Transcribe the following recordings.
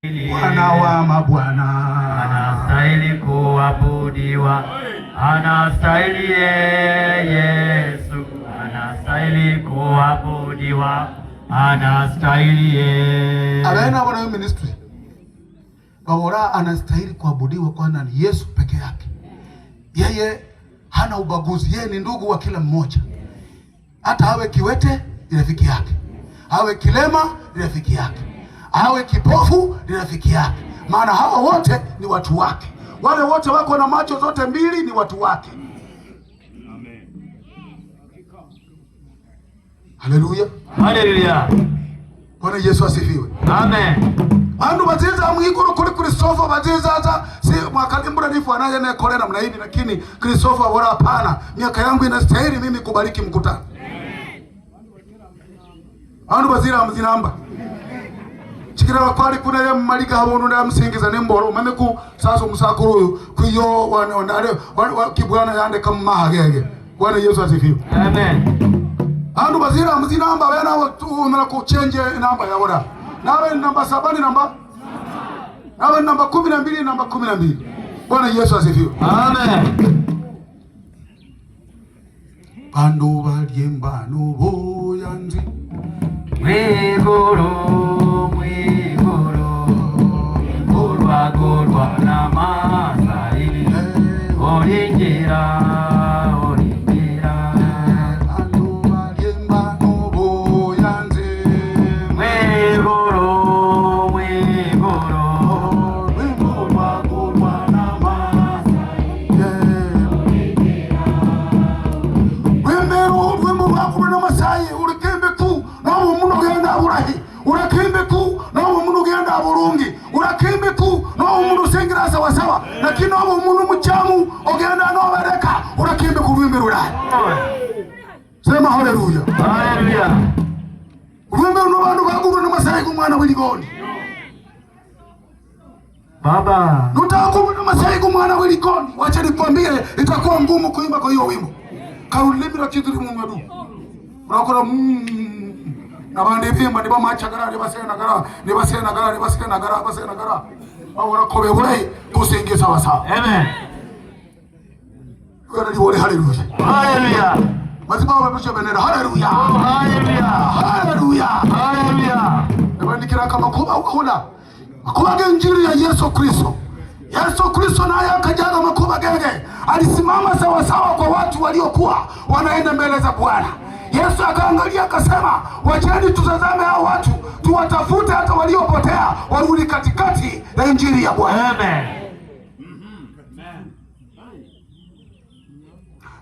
Bwana wa mabwana anastahili kuabudiwa, anastahili Yesu, anastahili kuabudiwa, anastahili abena wana ministry bawora anastahili kuabudiwa kwa nani? Yesu peke yake. Yeye hana ubaguzi, yeye ni ndugu wa kila mmoja. Hata awe kiwete ni rafiki yake, awe kilema ni rafiki yake, awe kipofu ni rafiki yake, maana hawa wote ni watu wake. Wale wote wako na macho zote mbili ni watu wake. Amen. Haleluya. Haleluya. Bwana Yesu asifiwe. Amen. Andu baziza mwiguru kuri Kristofa baziza za si mwakalimbura nifu anaje na kolena mna hivi, lakini Kristofa wala hapana, miaka yangu inastahili mimi kubariki mkutano. Andu bazira mzinamba chikira bakwali kuna ya maliga habonu na msingiza nemboro mameku sasa musakuru kuyo wanale kibwana yande kama mahagege. Bwana Yesu asifiwe. Amen. Andu bazira mzinamba bana watu na ku change namba ya wala nawe namba 7 namba nawe namba 12 namba 12. Bwana Yesu asifiwe. Amen. Bandu balyemba nubo yanzi mwiguru gorwa na masai oringira bandu balyemba nubo yanzi mwiguru gorwa na masai wimbo wakuru na masai ulikembe ku nawo muno genda urahi urakembe ku nawo muno genda burungi urakembe ku nawo muno sengira sawa sawa, lakini nawo muno muchamu ogenda no bareka urakembe ku wimbe urahi. Sema haleluya. Haleluya. Wimbe no bandu bakuru na masai ku mwana wiligoni baba nutakubu na masai ku mwana wiligoni. Wacha nikwambie itakuwa ngumu kuimba kwa hiyo wimbo karulimira kiduri mu ngadu urakora nabandi vimba niba machagara nibasena gara awora kobe bure kusinge sawa sawa. Amen. Kwa nini wale haleluya. Haleluya. Mazima wamesha benera haleluya. Haleluya. Haleluya. Haleluya. Nabandi kira kama kuba injili ya Yesu Kristo. Yesu Kristo naye akajaga makuba genge, alisimama sawa sawa kwa watu waliokuwa wanaenda mbele za Bwana. Yesu akaangalia akasema, wacheni tutazame hao watu, tuwatafute hata waliopotea warudi katikati ya injili ya Bwana. Amen.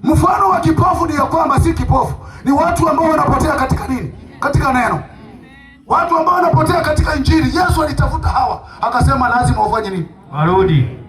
Mfano wa kipofu ni ya kwamba si kipofu, ni watu ambao wanapotea katika nini? Katika neno. Watu ambao wanapotea katika injili. Yesu alitafuta hawa, akasema lazima ufanye nini? Warudi.